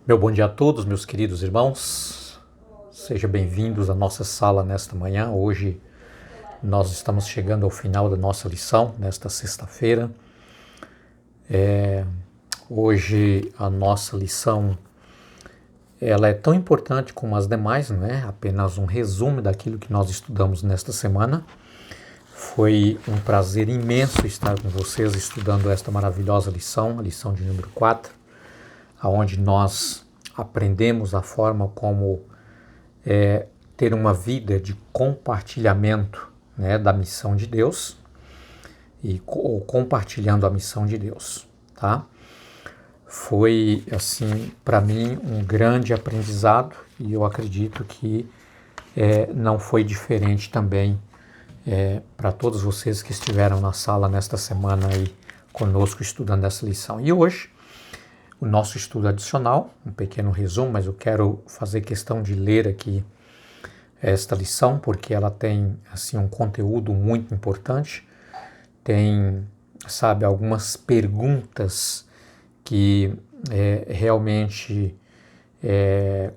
Meu bom dia a todos, meus queridos irmãos. Sejam bem-vindos à nossa sala nesta manhã. Hoje nós estamos chegando ao final da nossa lição, nesta sexta-feira. Hoje a nossa lição ela é tão importante como as demais, não é? Apenas um resumo daquilo que nós estudamos nesta semana. Foi um prazer imenso estar com vocês estudando esta maravilhosa lição, a lição de número 4, onde nós aprendemos a forma como ter uma vida de compartilhamento, né, da missão de Deus ou compartilhando a missão de Deus, tá? Foi, assim, para mim um grande aprendizado e eu acredito que não foi diferente também para todos vocês que estiveram na sala nesta semana aí conosco estudando essa lição. E hoje, o nosso estudo adicional, um pequeno resumo, mas eu quero fazer questão de ler aqui esta lição, porque ela tem assim um conteúdo muito importante, tem, sabe, algumas perguntas que realmente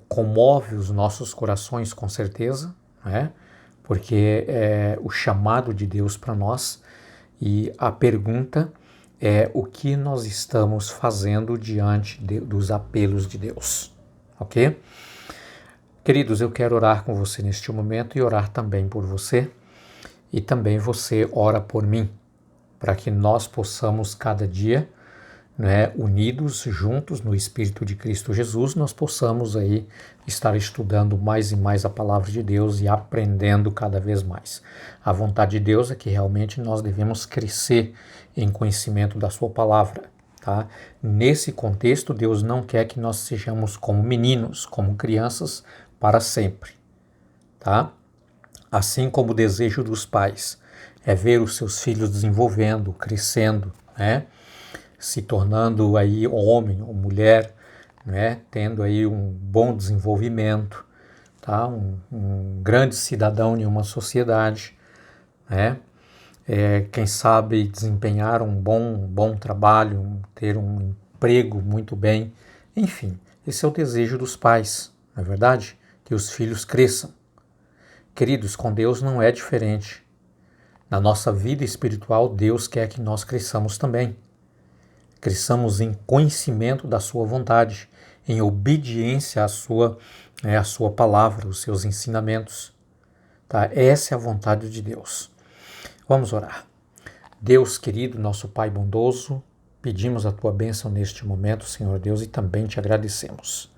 comove os nossos corações com certeza, né? Porque é o chamado de Deus para nós e a pergunta é o que nós estamos fazendo diante dos apelos de Deus, ok? Queridos, eu quero orar com você neste momento e orar também por você. E também você ora por mim, para que nós possamos cada dia, né, unidos, juntos no Espírito de Cristo Jesus, nós possamos aí estar estudando mais e mais a palavra de Deus e aprendendo cada vez mais. A vontade de Deus é que realmente nós devemos crescer em conhecimento da sua palavra. Tá? Nesse contexto, Deus não quer que nós sejamos como meninos, como crianças, para sempre, tá? Assim como o desejo dos pais é ver os seus filhos desenvolvendo, crescendo, né? Se tornando aí homem ou mulher, né? Tendo aí um bom desenvolvimento, tá? Um grande cidadão em uma sociedade, né? Quem sabe desempenhar um bom trabalho, ter um emprego muito bem, enfim, esse é o desejo dos pais, não é verdade? Que os filhos cresçam. Queridos, com Deus não é diferente. Na nossa vida espiritual, Deus quer que nós cresçamos também. Cresçamos em conhecimento da sua vontade, em obediência à sua palavra, os seus ensinamentos. Tá? Essa é a vontade de Deus. Vamos orar. Deus querido, nosso Pai bondoso, pedimos a tua bênção neste momento, Senhor Deus, e também te agradecemos.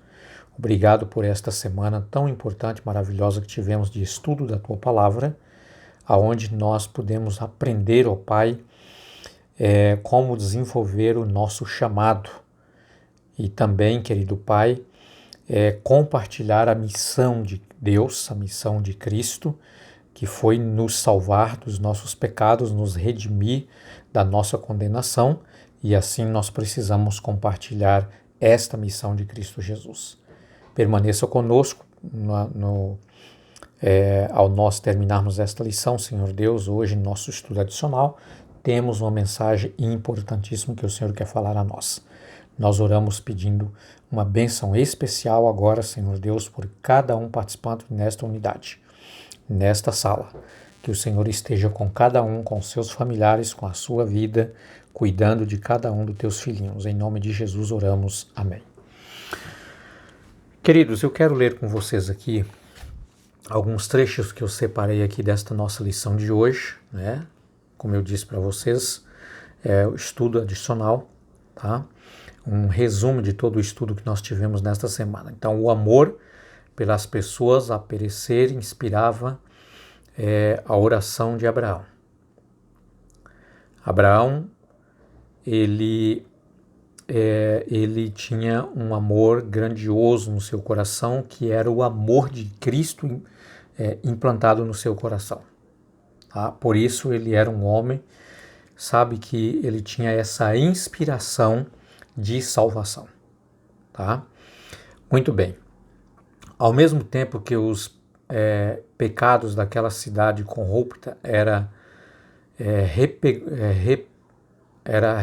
Obrigado por esta semana tão importante, maravilhosa que tivemos de estudo da tua palavra, aonde nós pudemos aprender, ó Pai, como desenvolver o nosso chamado e também, querido Pai, compartilhar a missão de Deus, a missão de Cristo, que foi nos salvar dos nossos pecados, nos redimir da nossa condenação, e assim nós precisamos compartilhar esta missão de Cristo Jesus. Permaneça conosco ao nós terminarmos esta lição, Senhor Deus. Hoje, no nosso estudo adicional, temos uma mensagem importantíssima que o Senhor quer falar a nós. Nós oramos pedindo uma bênção especial agora, Senhor Deus, por cada um participante nesta unidade, nesta sala. Que o Senhor esteja com cada um, com seus familiares, com a sua vida, cuidando de cada um dos teus filhinhos. Em nome de Jesus oramos. Amém. Queridos, eu quero ler com vocês aqui alguns trechos que eu separei aqui desta nossa lição de hoje, né? Como eu disse para vocês, é o estudo adicional, tá? Um resumo de todo o estudo que nós tivemos nesta semana. Então, o amor pelas pessoas a perecer inspirava a oração de Abraão. Abraão, ele tinha um amor grandioso no seu coração, que era o amor de Cristo implantado no seu coração. Tá? Por isso ele era um homem, sabe, que ele tinha essa inspiração de salvação. Tá? Muito bem. Ao mesmo tempo que os pecados daquela cidade corrupta era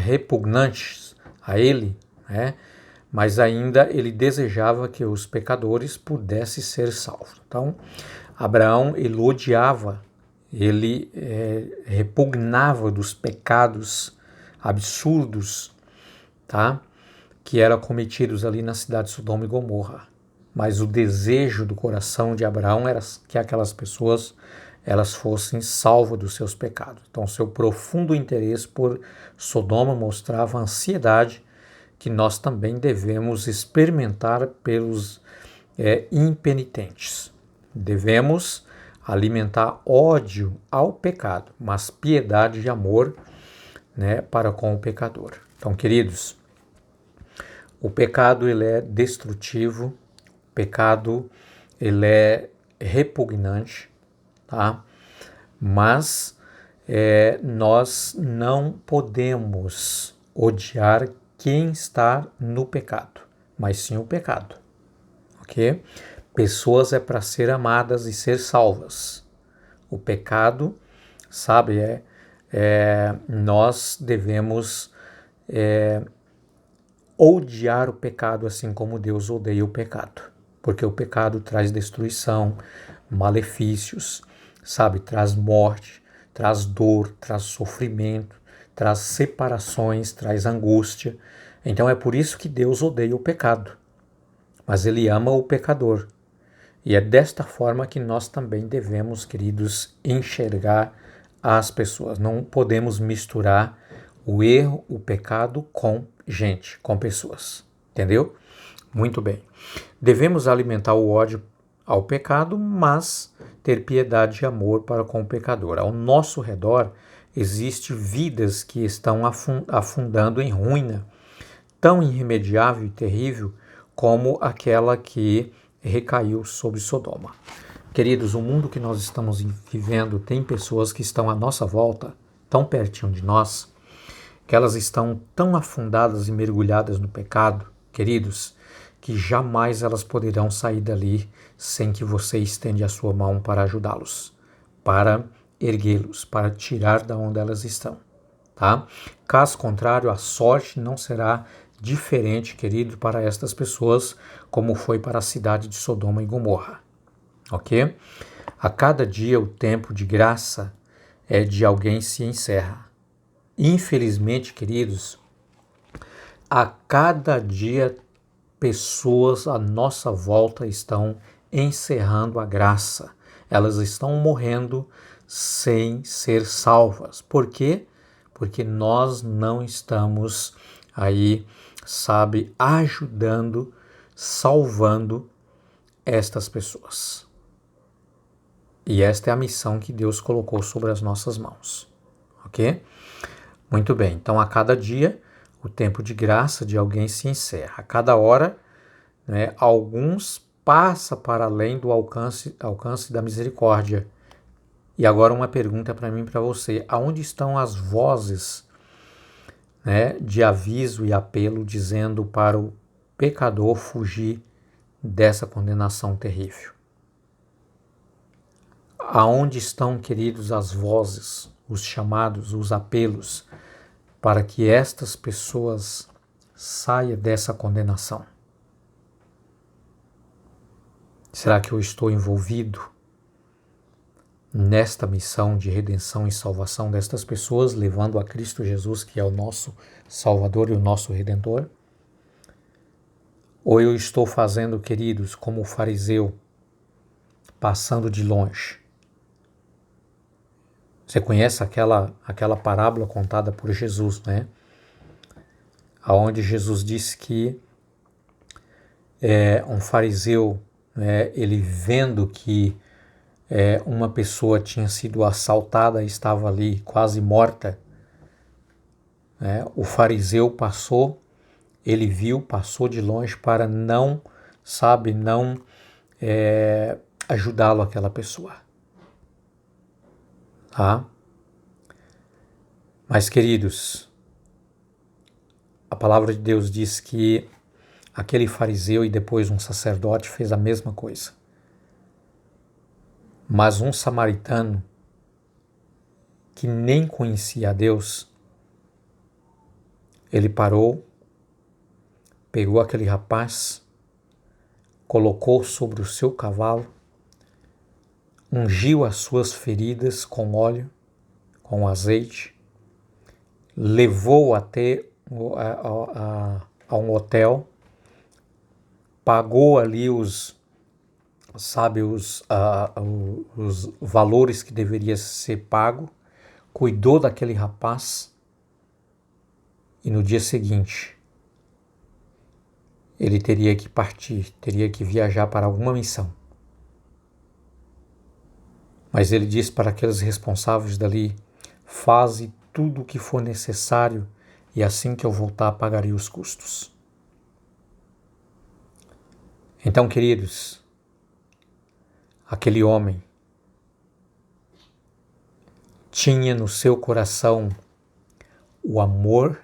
repugnantes a ele, né? mas ainda ele desejava que os pecadores pudessem ser salvos. Então, Abraão, ele odiava, ele repugnava dos pecados absurdos, tá? Que eram cometidos ali na cidade de Sodoma e Gomorra. Mas o desejo do coração de Abraão era que aquelas pessoas elas fossem salvas dos seus pecados. Então, seu profundo interesse por Sodoma mostrava a ansiedade que nós também devemos experimentar pelos impenitentes. Devemos alimentar ódio ao pecado, mas piedade e amor, né, para com o pecador. Então, queridos, o pecado ele é destrutivo, o pecado ele é repugnante, tá? Mas nós não podemos odiar quem está no pecado, mas sim o pecado, ok? Pessoas é para ser amadas e ser salvas. O pecado, sabe, nós devemos odiar o pecado assim como Deus odeia o pecado, porque o pecado traz destruição, malefícios, sabe, traz morte, traz dor, traz sofrimento, traz separações, traz angústia. Então é por isso que Deus odeia o pecado, mas Ele ama o pecador. E é desta forma que nós também devemos, queridos, enxergar as pessoas. Não podemos misturar o erro, o pecado com gente, com pessoas. Entendeu? Muito bem. Devemos alimentar o ódio ao pecado, mas ter piedade e amor para com o pecador. Ao nosso redor existem vidas que estão afundando em ruína, tão irremediável e terrível como aquela que recaiu sobre Sodoma. Queridos, o mundo que nós estamos vivendo tem pessoas que estão à nossa volta, tão pertinho de nós, que elas estão tão afundadas e mergulhadas no pecado, queridos, que jamais elas poderão sair dali sem que você estenda a sua mão para ajudá-los, para erguê-los, para tirar da onde elas estão, tá? Caso contrário, a sorte não será diferente, querido, para estas pessoas, como foi para a cidade de Sodoma e Gomorra, ok? A cada dia o tempo de graça de alguém se encerra. Infelizmente, queridos, a cada dia pessoas à nossa volta estão encerrando a graça. Elas estão morrendo sem ser salvas. Por quê? Porque nós não estamos aí, sabe, ajudando, salvando estas pessoas. E esta é a missão que Deus colocou sobre as nossas mãos, ok? Muito bem, então a cada dia o tempo de graça de alguém se encerra. A cada hora, né, alguns passa para além do alcance da misericórdia. E agora uma pergunta para mim e para você. Aonde estão as vozes, né, de aviso e apelo dizendo para o pecador fugir dessa condenação terrível? Aonde estão, queridos, as vozes, os chamados, os apelos para que estas pessoas saiam dessa condenação? Será que eu estou envolvido nesta missão de redenção e salvação destas pessoas, levando a Cristo Jesus, que é o nosso Salvador e o nosso Redentor? Ou eu estou fazendo, queridos, como o fariseu, passando de longe? Você conhece aquela parábola contada por Jesus, né? Onde Jesus disse que um fariseu, ele vendo que uma pessoa tinha sido assaltada e estava ali quase morta, o fariseu passou, ele viu, passou de longe para não ajudá-lo aquela pessoa. Tá? Mas, queridos, a palavra de Deus diz que aquele fariseu e depois um sacerdote fez a mesma coisa. Mas um samaritano que nem conhecia a Deus, ele parou, pegou aquele rapaz, colocou sobre o seu cavalo, ungiu as suas feridas com óleo, com azeite, levou até a um hotel, pagou ali os valores que deveria ser pago, cuidou daquele rapaz e no dia seguinte ele teria que partir, teria que viajar para alguma missão. Mas ele disse para aqueles responsáveis dali: faze tudo o que for necessário e assim que eu voltar pagarei os custos. Então, queridos, aquele homem tinha no seu coração o amor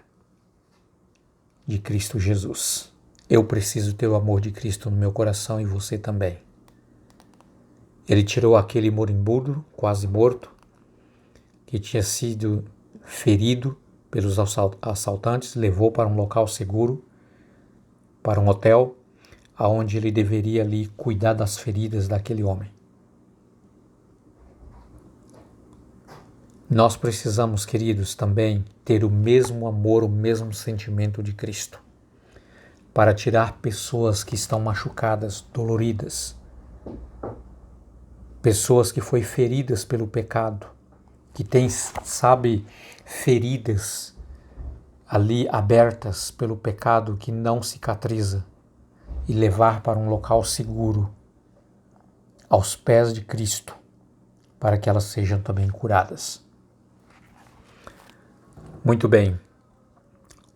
de Cristo Jesus. Eu preciso ter o amor de Cristo no meu coração e você também. Ele tirou aquele moribundo, quase morto, que tinha sido ferido pelos assaltantes, levou para um local seguro, para um hotel, aonde ele deveria ali cuidar das feridas daquele homem. Nós precisamos, queridos, também ter o mesmo amor, o mesmo sentimento de Cristo, para tirar pessoas que estão machucadas, doloridas, pessoas que foram feridas pelo pecado, que têm, feridas ali abertas pelo pecado que não cicatriza, e levar para um local seguro, aos pés de Cristo, para que elas sejam também curadas. Muito bem.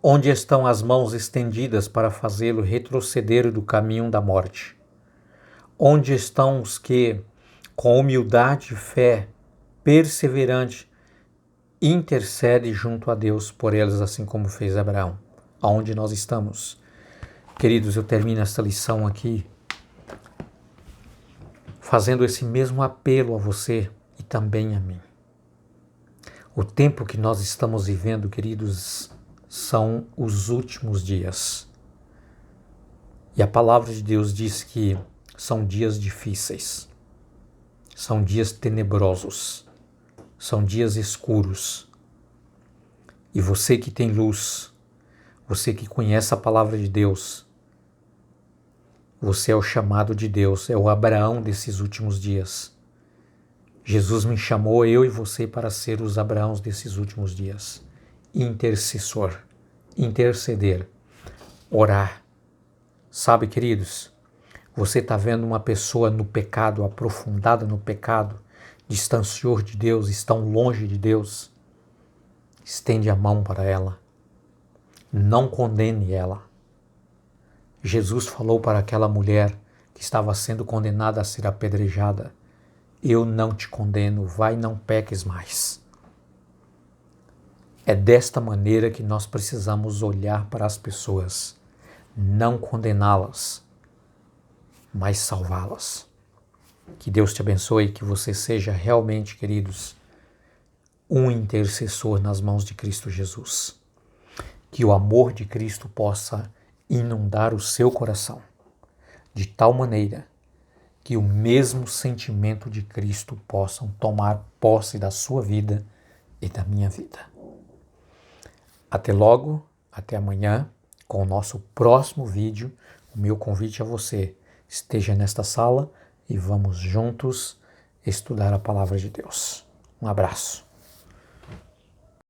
Onde estão as mãos estendidas para fazê-lo retroceder do caminho da morte? Onde estão os que, com humildade e fé perseverante, intercede junto a Deus por eles, assim como fez Abraão? Aonde nós estamos? Queridos, eu termino esta lição aqui fazendo esse mesmo apelo a você e também a mim. O tempo que nós estamos vivendo, queridos, são os últimos dias. E a palavra de Deus diz que são dias difíceis, são dias tenebrosos, são dias escuros. E você que tem luz, você que conhece a palavra de Deus, você é o chamado de Deus, é o Abraão desses últimos dias. Jesus me chamou, eu e você, para ser os Abraãos desses últimos dias. Intercessor, interceder, orar. Sabe, queridos, você está vendo uma pessoa no pecado, aprofundada no pecado, distanciou de Deus, estão longe de Deus. Estende a mão para ela. Não condene ela. Jesus falou para aquela mulher que estava sendo condenada a ser apedrejada: eu não te condeno, vai, não peques mais. É desta maneira que nós precisamos olhar para as pessoas, não condená-las, mas salvá-las. Que Deus te abençoe e que você seja realmente, queridos, um intercessor nas mãos de Cristo Jesus. Que o amor de Cristo possa inundar o seu coração, de tal maneira que o mesmo sentimento de Cristo possam tomar posse da sua vida e da minha vida. Até logo, até amanhã, com o nosso próximo vídeo. O meu convite a você: esteja nesta sala e vamos juntos estudar a palavra de Deus. Um abraço.